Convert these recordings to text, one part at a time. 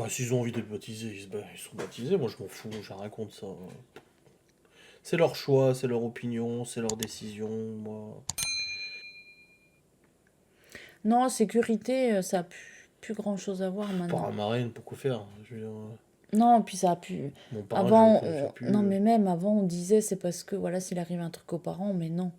Bah, s'ils ont envie d'être baptisés, ils sont baptisés. Moi, je m'en fous, j'ai rien contre ça. C'est leur choix, c'est leur opinion, c'est leur décision. Moi, Non, sécurité, ça a plus grand-chose à voir par maintenant. un marraine, pourquoi faire? Je veux dire, Non, puis ça a pu... mon parrain, je le Avant, qualifie plus. non, mais même avant, on disait c'est parce que, voilà, s'il arrive un truc aux parents, mais non.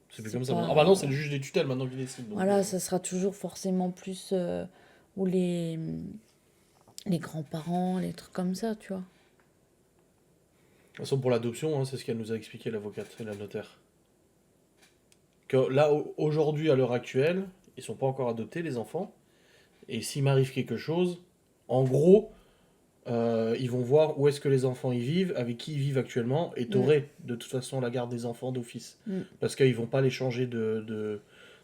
C'est plus C'est comme ça maintenant. Ah bah non, c'est pas... le juge des tutelles maintenant qui décide. Donc, Voilà, ça sera toujours forcément plus... ou les grands-parents, les trucs comme ça, tu vois. de toute façon, pour l'adoption, hein, c'est ce qu'elle nous a expliqué l'avocate et la notaire. Que là, aujourd'hui, à l'heure actuelle, ils sont pas encore adoptés, les enfants. Et s'il m'arrive quelque chose, en gros, ils vont voir où est-ce que les enfants y vivent, avec qui ils vivent actuellement, et Mm, t'aurais de toute façon la garde des enfants d'office. mm. Parce qu'ils vont pas les changer de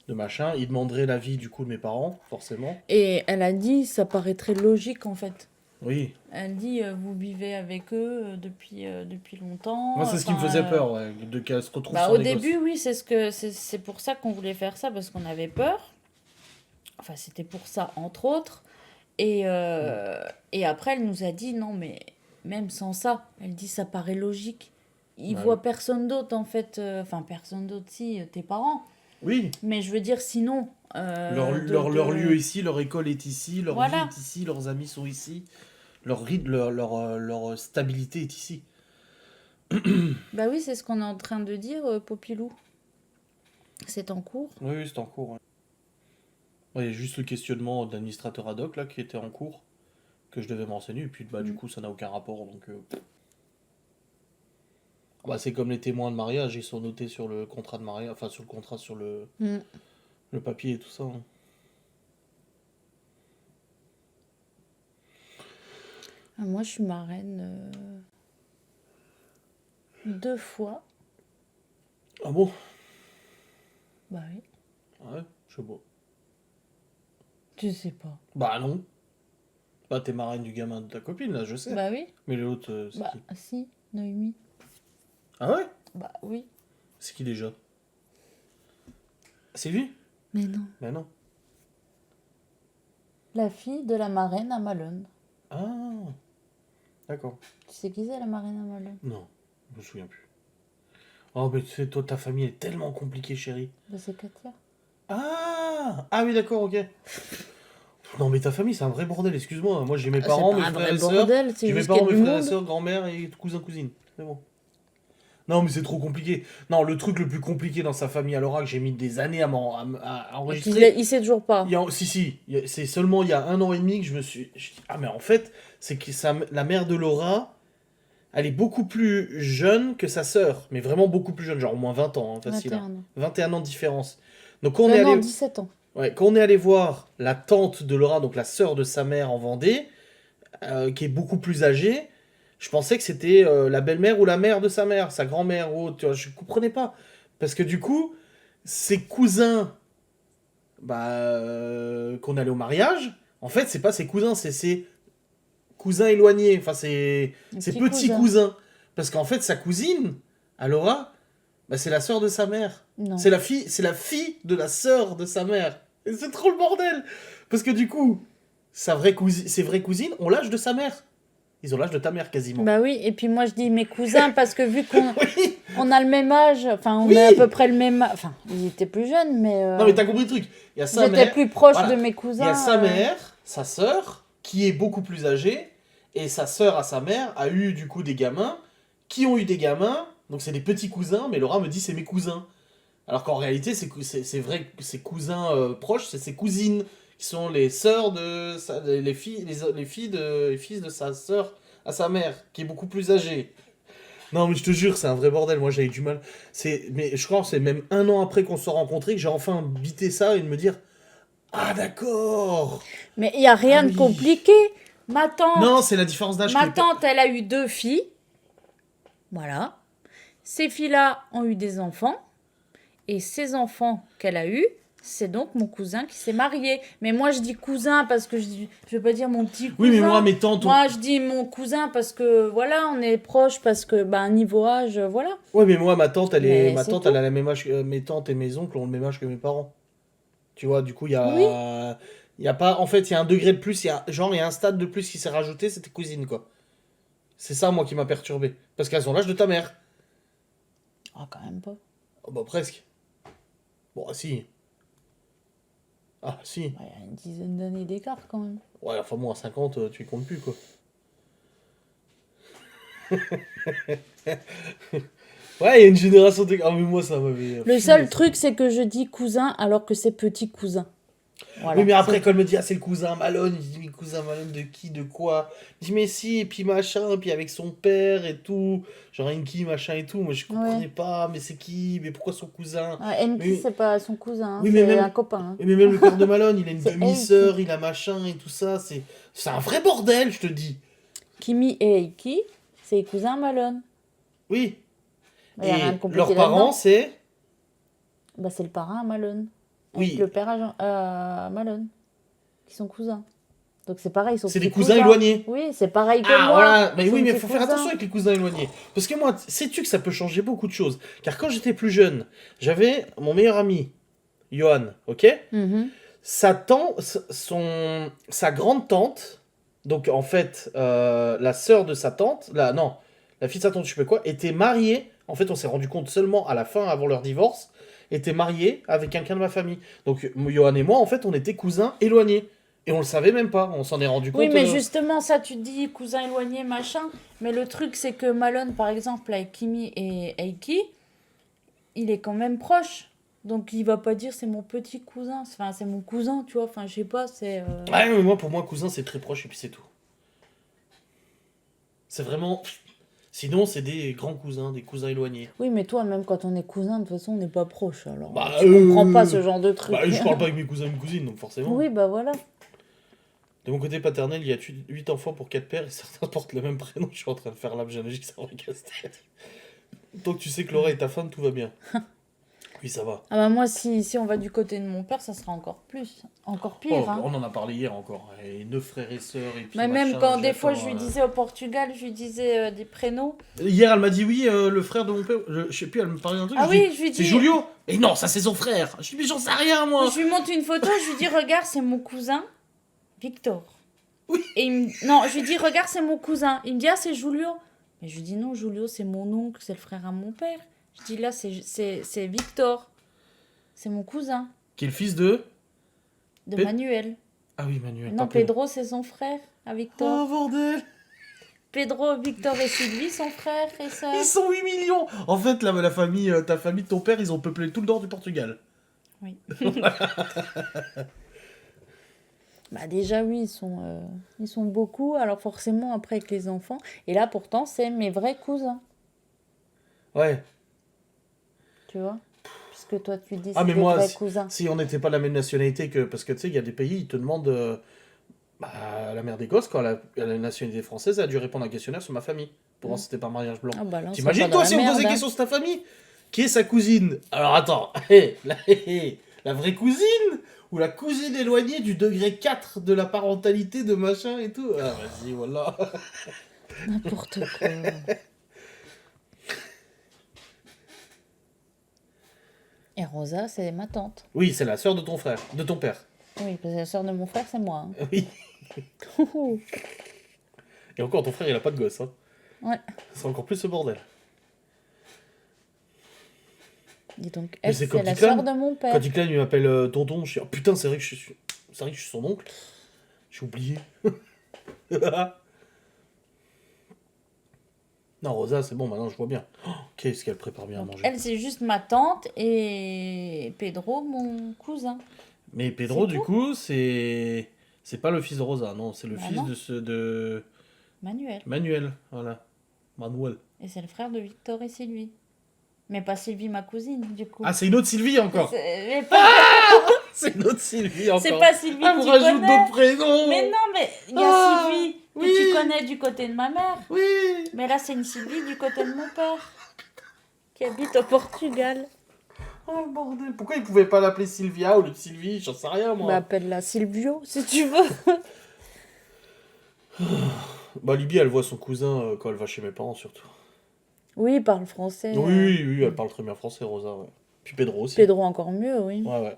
machin. Ils demanderaient l'avis du coup de mes parents, forcément. Et elle a dit, ça paraîtrait logique, en fait. Oui. Elle dit, vous vivez avec eux depuis longtemps. Moi, c'est ce qui me Enfin, faisait peur, ouais, de qu'elle se retrouve bah, sans au des gosses. début, oui, c'est pour ça qu'on voulait faire ça, parce qu'on avait peur. Enfin, c'était pour ça, entre autres. Et, Mm. et après, elle nous a dit, non, mais même sans ça, elle dit, ça paraît logique. Ils Bah oui. voient personne d'autre, en fait. Enfin, personne d'autre, si, tes parents. Oui. Mais je veux dire, sinon... Leur lieu ici, leur école est ici, leur vie Voilà. est ici, leurs amis sont ici, leur rythme, leur stabilité est ici. Bah oui, c'est ce qu'on est en train de dire, Popilou. C'est en cours. Oui, oui, c'est en cours. Ouais. Ouais, il y a juste le questionnement d'administrateur ad hoc là qui était en cours, que je devais me renseigner, et puis bah, du Mm. coup ça n'a aucun rapport. Donc, bah, c'est comme les témoins de mariage, ils sont notés sur le contrat de mariage, enfin sur le contrat, sur Mm. le papier et tout ça. Hein. Ah, moi, je suis marraine 2 fois. Ah bon? Bah oui. Ouais, je sais pas. Tu sais pas. Bah non. Bah t'es marraine du gamin de ta copine là, je sais. Bah oui. Mais l'autre, c'est Bah qui? si, Noémie. Ah ouais? Bah oui. C'est qui déjà? C'est lui? Mais non. Bah non. La fille de la marraine à Malone. Ah, d'accord. Tu sais qui c'est la marraine à Malone? Non, je me souviens plus. Oh, mais tu sais, toi, ta famille est tellement compliquée, chérie. Bah c'est Katia. Ah oui, d'accord, ok. Non, mais ta famille, c'est un vrai bordel, excuse-moi. Moi, j'ai mes C'est parents, pas mes un frères vrai et sœurs. bordel, c'est J'ai mes juste qu'il y parents, a mes du frères et monde. sœurs, grand-mère et cousins, cousines. C'est bon. Non, mais c'est trop compliqué. Non, le truc le plus compliqué dans sa famille, alors que j'ai mis des années à Et enregistrer. il sait toujours pas. Si, c'est seulement il y a 1 an et demi que je dis, ah, mais en fait, c'est que la mère de Laura, elle est beaucoup plus jeune que sa sœur. Mais vraiment beaucoup plus jeune, genre au moins 20 ans, hein, facile. Hein. 21 ans. 21 ans de différence. Donc, quand on est Non, allé. 17 ans. Ouais, quand on est allé voir la tante de Laura, donc la sœur de sa mère en Vendée, qui est beaucoup plus âgée, je pensais que c'était la belle-mère ou la mère de sa mère, sa grand-mère ou autre, tu vois, je comprenais pas. Parce que du coup, ses cousins, bah, qu'on allait au mariage, en fait, c'est pas ses cousins, c'est ses cousins éloignés, enfin, Un ses petit petits cousin. cousins. Parce qu'en fait, sa cousine, à Laura, bah, c'est la sœur de sa mère. Non. C'est la fille de la sœur de sa mère. Et c'est trop le bordel. Parce que du coup, ses vraies cousines ont l'âge de sa mère. Ils ont l'âge de ta mère quasiment. Bah oui, et puis moi je dis mes cousins parce que vu qu'on Oui, on a le même âge, enfin on oui. a à peu près le même âge, enfin ils étaient plus jeunes, mais Non mais t'as compris le truc. Il y a sa j'étais mère. plus proche Voilà. de mes Il cousins. y a sa mère, sa sœur, qui est beaucoup plus âgée, et sa sœur à sa mère a eu du coup des gamins, qui ont eu des gamins, donc c'est des petits cousins, mais Laura me dit c'est mes cousins. Alors qu'en réalité, c'est vrai que ses cousins proches, c'est ses cousines, qui sont les sœurs de les filles, les fils de sa sœur à sa mère, qui est beaucoup plus âgée. Non, mais je te jure, c'est un vrai bordel. Moi, j'avais du mal. Mais je crois que c'est même 1 an après qu'on se soit rencontrés que j'ai enfin bité ça et de me dire ah, d'accord. Mais il y a rien Ah de oui. compliqué. Ma Non, tante, c'est la différence d'âge ma tante, elle a eu 2 filles. Voilà. Ces filles-là ont eu des enfants. Et ces enfants qu'elle a eus, c'est donc mon cousin qui s'est marié. Mais moi, je dis cousin parce que je veux pas dire mon petit cousin. Oui, mais moi, mes tantes. Moi, je dis mon cousin parce que, voilà, on est proches parce que, bah, niveau âge, voilà. Ouais, mais moi, ma tante, Mais c'est elle a la même âge. Mes tantes et mes oncles ont le même âge que mes parents. Tu vois, du coup, il y Oui. a. Il y a pas, en fait, il y a un degré de plus, il y a un stade de plus qui s'est rajouté, c'est tes cousines, quoi. C'est ça, moi, qui m'a perturbé. Parce qu'elles ont l'âge de ta mère. Ah, quand même pas. Oh, bah, presque. Bon, ah, si. Ah, si. Ouais, il y a une dizaine d'années d'écart quand même. Ouais, enfin, moi, à 50, tu y comptes plus, quoi. Ouais, il y a une génération de... Ah, mais moi, ça m'avait... Le fumé, seul ça. truc, c'est que je dis cousin alors que c'est petit cousin. Voilà. Oui, mais après, C'est- quand elle me dit, ah, c'est le cousin Malone, je dis, mais cousin Malone de qui, de quoi? Je dis, mais si, et puis machin, et puis avec son père et tout, genre Enki, machin et tout, moi je comprenais Ouais. pas, mais c'est qui, mais pourquoi son cousin? Ah, Enki, Mais, c'est pas son cousin, hein, oui, mais c'est même, un copain. Hein. mais même le père de Malone, il a une C'est demi-sœur, Eiki. il a machin et tout ça, c'est un vrai bordel, je te dis. Kimi et Eiki, c'est les cousins Malone. Oui. Il n'y a rien de Et compliqué leurs parents, là-dedans. c'est. Bah, c'est le parrain à Malone. Avec Oui, le père à Malone. Qui sont cousins. Donc c'est pareil, ils sont c'est des petits cousins cousins. éloignés. Oui, c'est pareil que Ah moi. voilà, mais Ils sont oui, mais il petits faut faire cousins. attention avec les cousins éloignés. Parce que moi, sais-tu que ça peut changer beaucoup de choses? Car quand j'étais plus jeune, j'avais mon meilleur ami, Johan, ok? Mhm. Sa grande tante, donc en fait, la sœur de sa tante, non, la fille de sa tante, je sais pas quoi, était mariée, en fait on s'est rendu compte seulement à la fin, avant leur divorce, était mariée avec quelqu'un de ma famille. Donc Johan et moi, en fait, on était cousins éloignés. Et on le savait même pas, on s'en est rendu Oui, compte. mais justement, ça, tu te dis cousin éloigné, machin. Mais le truc, c'est que Malone, par exemple, avec Kimi et Eiki, il est quand même proche. Donc il va pas dire c'est mon petit cousin. Enfin, c'est mon cousin, tu vois. Enfin, je sais pas, c'est. Ouais, mais moi, pour moi, cousin, c'est très proche et puis c'est tout. C'est vraiment. Sinon, c'est des grands cousins, des cousins éloignés. Oui, mais toi, même quand on est cousin, de toute façon, on n'est pas proche. Alors, Bah, tu comprends pas ce genre de truc. Bah, je parle pas avec mes cousins et mes cousines, donc forcément. Oui, bah voilà. De mon côté paternel, il y a 8 enfants pour 4 pères et certains portent le même prénom. Je suis en train de faire l'arbre généalogique, ça va casse-tête. Tant que tu sais que Laura est ta femme, tout va bien. Oui, ça va. Ah bah moi, si on va du côté de mon père, ça sera encore plus. Encore pire, Oh, hein. on en a parlé hier encore. Et 9 frères et sœurs et puis Mais machin, même quand des fois j'attends, je lui disais au Portugal, je lui disais des prénoms. Hier, elle m'a dit oui, le frère de mon père. Je sais plus, elle me parlait d'un truc. Ah je oui, dis, je lui c'est dis. Julio. Et non, ça c'est son frère. Je dis, mais j'en sais rien, moi. Je lui montre une photo, je lui dis regarde, c'est mon cousin Victor. Oui. Et non, je lui dis regarde, c'est mon cousin. Il me dit ah, c'est Julio. Mais je lui dis non, Julio, c'est mon oncle, c'est le frère à mon père. Je dis là, c'est Victor. C'est mon cousin, Qui est le fils de. de Pe- Manuel. Ah oui, Manuel. Non, pas Pedro. Pedro, c'est son frère à Victor. Oh, bordel. Pedro, Victor et Sylvie, son frère et sœur. Ils sont 8 millions. En fait, la famille, ta famille de ton père, ils ont peuplé tout le nord du Portugal. Oui. Bah déjà oui, ils sont beaucoup, alors forcément après avec les enfants. Et là pourtant c'est mes vrais cousins, Ouais. tu vois. Puisque toi tu dis Ah, c'est mais des moi, vrais cousins. si on n'était pas de la même nationalité que. Parce que tu sais, il y a des pays, ils te demandent. Bah, la mère d'Écosse, quand elle a la nationalité française, elle a dû répondre à un questionnaire sur ma famille. Pour voir si c'était par mariage blanc. Ah bah là on sera T'imagines, pas dans toi, la si on merde, posait hein. question sur ta famille? Qui est sa cousine? Alors attends, la vraie cousine? Ou la cousine éloignée du degré 4 de la parentalité de machin et tout? Ah, vas-y, voilà. N'importe quoi. Et Rosa c'est ma tante. Oui, c'est la sœur de ton frère, de ton père. Oui, parce que la sœur de mon frère c'est moi. Hein. Oui. Et encore, ton frère, il a pas de gosse. Hein. Ouais. C'est encore plus ce bordel. Dis donc, Mais elle c'est c'est comme la Declan. sœur de mon père. Quand Declan il m'appelle tonton, je dis oh, putain, c'est vrai que je suis son oncle. J'ai oublié. Non, Rosa, c'est bon, maintenant je vois bien. Oh, qu'est-ce qu'elle prépare bien à Donc, manger. elle c'est juste ma tante et Pedro mon cousin. Mais Pedro, C'est du tout. coup, c'est pas le fils de Rosa, non, c'est le Bah fils non. de Manuel. Manuel, voilà. Manuel. Et c'est le frère de Victor et Sylvie. Mais pas Sylvie, ma cousine, du coup. Ah, c'est une autre Sylvie encore. Mais pas... C'est une autre Sylvie encore. c'est pas Sylvie Ah, que me tu rajoute connais. d'autres prénoms. Mais non, mais il y a Ah, Sylvie que oui. tu connais du côté de ma mère. Oui. Mais là, c'est une Sylvie du côté de mon père. Qui habite au Portugal. Oh bordel, pourquoi ils pouvaient pas l'appeler Sylvia au lieu de Sylvie? J'en sais rien moi. Bah, appelle-la Silvio, si tu veux. Bah Libye, elle voit son cousin quand elle va chez mes parents surtout. Oui, il parle français. Oui, elle parle très bien français, Rosa, ouais. Puis Pedro aussi. Pedro encore mieux, oui. Ouais, ouais.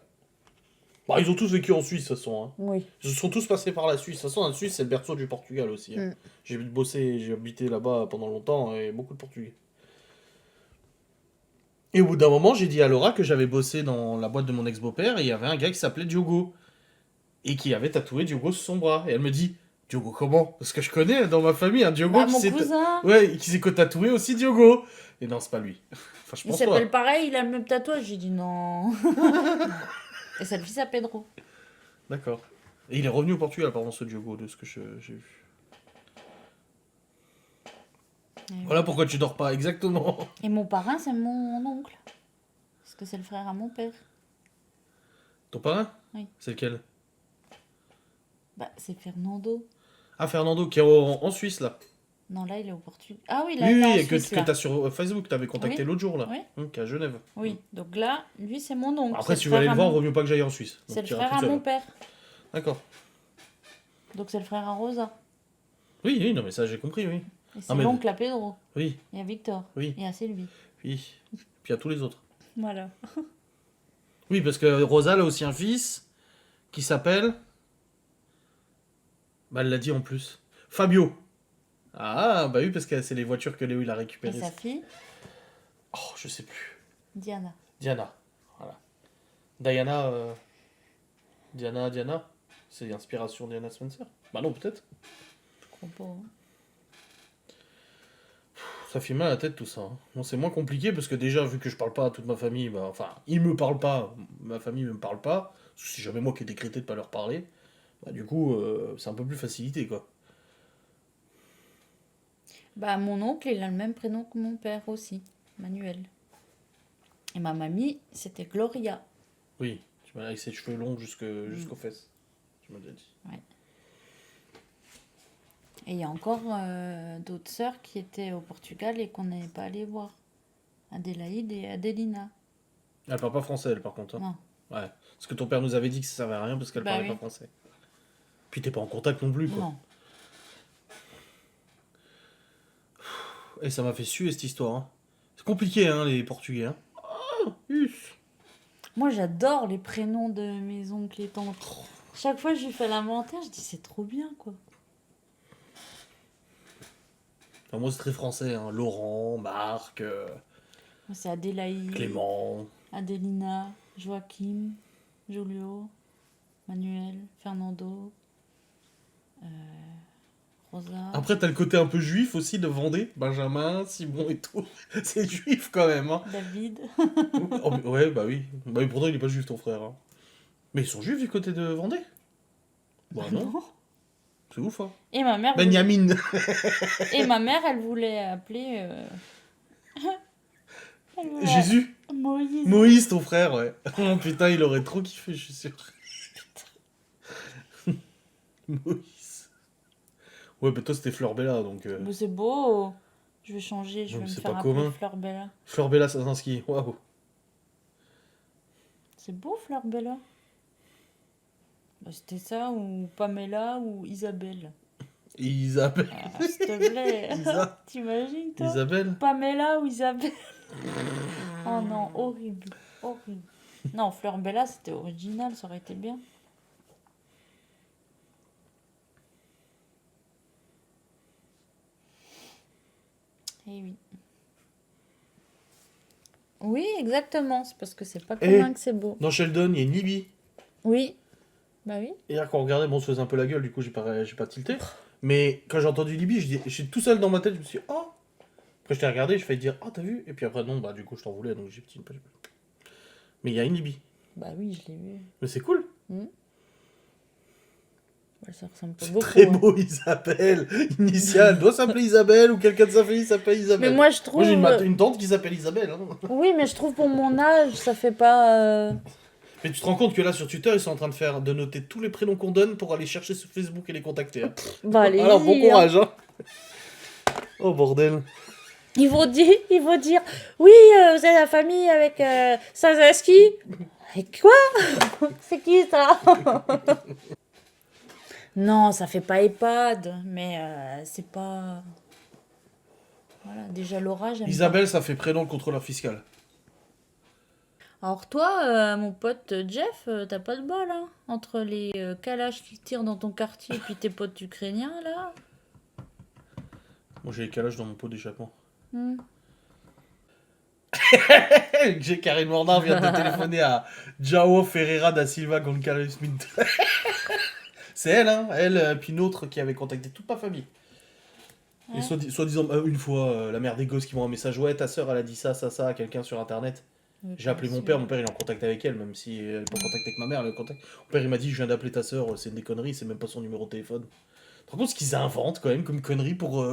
Bah, ils ont tous vécu en Suisse, de toute façon. Hein. Oui. Ils sont tous passés par la Suisse. De toute façon, la Suisse, c'est le berceau du Portugal aussi. Hein. Mm. J'ai habité là-bas pendant longtemps et beaucoup de Portugais. Et au bout d'un moment, j'ai dit à Laura que j'avais bossé dans la boîte de mon ex-beau-père et il y avait un gars qui s'appelait Diogo. Et qui avait tatoué Diogo sur son bras. Et elle me dit, Diogo comment? Parce que je connais dans ma famille un Diogo Bah, qui mon s'est... cousin. Ouais, qui s'est tatoué aussi Diogo. Et non, c'est pas lui. Enfin, je Il pense pas. s'appelle pareil, il a le même tatouage. J'ai dit non. Et ça le fils à Pedro. D'accord. Et il est revenu au Portugal, apparemment, ce Diogo, de ce que j'ai vu. Voilà pourquoi tu dors pas, exactement. Et mon parrain, c'est mon oncle. Parce que c'est le frère à mon père. Ton parrain? Oui. C'est lequel? Bah, c'est Fernando. Ah, Fernando, qui est en Suisse, là. Non, là, il est au Portugal. Ah oui, là, Oui, il est en oui, Suisse, que là. t'as sur Facebook, t'avais contacté Oui. l'autre jour, là. Oui. Qui est à Genève. Oui, donc là, lui, c'est mon oncle. Après, C'est si tu veux aller le frère à voir, mon- vaut mieux pas que j'aille en Suisse. Donc, C'est le tu iras frère toute à seule. mon père. D'accord. Donc c'est le frère à Rosa. Oui, oui, non, mais ça, j'ai compris, oui. Et c'est mais- l'oncle à Pedro. Oui, Et à Victor. oui, Et à Sylvie. oui. Puis à tous les autres. Voilà. Oui, parce que Rosa elle a aussi un fils qui s'appelle... Bah, elle l'a dit en plus. Fabio. Ah, bah oui, parce que c'est les voitures que Léo il a Et récupérées. sa fille, Oh, je sais plus. Diana. Diana. Voilà. Diana. Diana. C'est inspiration Diana Spencer. Bah non, peut-être. Je crois pas. Hein. Ça fait mal à la tête tout ça. Hein. Bon, c'est moins compliqué parce que déjà, vu que je parle pas à toute ma famille, bah, enfin, ils me parlent pas, ma famille me parle pas. C'est jamais moi qui ai décrété de pas leur parler. Bah, du coup, c'est un peu plus facilité quoi. Bah, mon oncle, il a le même prénom que mon père aussi. Manuel. Et ma mamie, c'était Gloria. Oui, tu m'as avec ses cheveux longs jusqu'aux fesses. Tu m'as déjà dit. Et il y a encore d'autres sœurs qui étaient au Portugal et qu'on n'est pas allé voir. Adélaïde et Adélina. Elle parle pas français, elle, par contre. Hein. Non. Ouais. Parce que ton père nous avait dit que ça servait à rien parce qu'elle Bah parlait oui. pas français. Puis t'es pas en contact non plus, quoi. Non. Et ça m'a fait suer cette histoire. Hein. C'est compliqué, hein, les Portugais. Hein. Oh, Moi, j'adore les prénoms de mes oncles et tantes. Chaque fois que je lui fais l'inventaire, je dis c'est trop bien, quoi. Enfin, moi, c'est très français. Hein. Laurent, Marc, Moi, c'est Adélaïde, Clément. Adélina, Joachim, Julio, Manuel, Fernando, Rosa. Après, t'as le côté un peu juif aussi de Vendée. Benjamin, Simon et tout. C'est juif quand même. Hein. David. Oh, mais- ouais, bah oui. Bah oui, pourtant, il est pas juif, ton frère. Hein. Mais ils sont juifs du côté de Vendée? Bah non. C'est ouf, hein. Et ma mère. Benjamin. Et ma mère, elle voulait appeler. Elle voulait- Jésus. Moïse. Moïse, ton frère, ouais. Oh putain, il aurait trop kiffé, je suis sûr. Moïse. Ouais, mais toi, c'était Fleur Bella, donc... Mais c'est beau. Je vais changer, je Non, vais mais me c'est faire pas appeler commun. Fleur Bella. Fleur Bella Sazinski, waouh. C'est beau, Fleur Bella. Bah, c'était ça, ou Pamela, ou Isabelle. Isabelle. Ah, s'il te plaît. Isa. T'imagines, toi Isabelle. Pamela ou Isabelle. Oh non, horrible. Horrible. Non, Fleur Bella, c'était original, ça aurait été bien. Eh oui. Oui, exactement. C'est parce que c'est pas commun que c'est beau. Dans Sheldon, il y a Nibi. Oui. Bah oui. Hier, quand on regardait, bon, on se faisait un peu la gueule, du coup, j'ai pas tilté. Mais quand j'ai entendu Libby, j'étais tout seul dans ma tête, je me suis dit, oh. Après, je t'ai regardé, je failli dire, oh, t'as vu? Et puis après, non, bah, du coup, je t'en voulais, donc j'ai petit. Mais il y a une Libby. Bah oui, je l'ai vu. Mais c'est cool. Ouais, ça ressemble pas C'est beaucoup. très hein. beau, Isabelle. Initiale, doit s'appeler Isabelle, ou quelqu'un de sa famille s'appelle Isabelle. Mais moi, je trouve. Moi, j'ai une tante qui s'appelle Isabelle. Hein. Oui, mais je trouve pour mon âge, ça fait pas. Mais tu te rends compte que là, sur Twitter, ils sont en train de noter tous les prénoms qu'on donne pour aller chercher sur Facebook et les contacter. Hein. Bah, allez. Alors, bon courage. Hein. Oh, bordel. Ils vont dire, oui, vous êtes la famille avec Sazaski. Et quoi? C'est qui ça? Non, ça fait pas EHPAD, mais c'est pas. Voilà, déjà Laura, j'aime Isabelle, ça fait prénom de contrôleur fiscal. Alors toi, mon pote Jeff, t'as pas de bol, hein, entre les kalash qui tirent dans ton quartier et puis tes potes ukrainiens, là. Moi j'ai les calages dans mon pot d'échappement. Hmm. J'ai Karine Mornard vient de téléphoner à João Ferreira da Silva Gonçalves Minto. C'est elle, hein, elle, puis une autre qui avait contacté toute ma famille. Et Ouais. soi-disant, une fois, la mère des gosses qui m'envoie un message, ouais, ta soeur, elle a dit ça, ça, ça à quelqu'un sur internet. Mais J'ai appelé bien mon père il est en contact avec elle, même si elle n'est pas en contact avec ma mère, elle est en contact. Mon père il m'a dit, je viens d'appeler ta soeur, c'est des conneries, c'est même pas son numéro de téléphone. Tu te rends compte ce qu'ils inventent quand même comme conneries pour.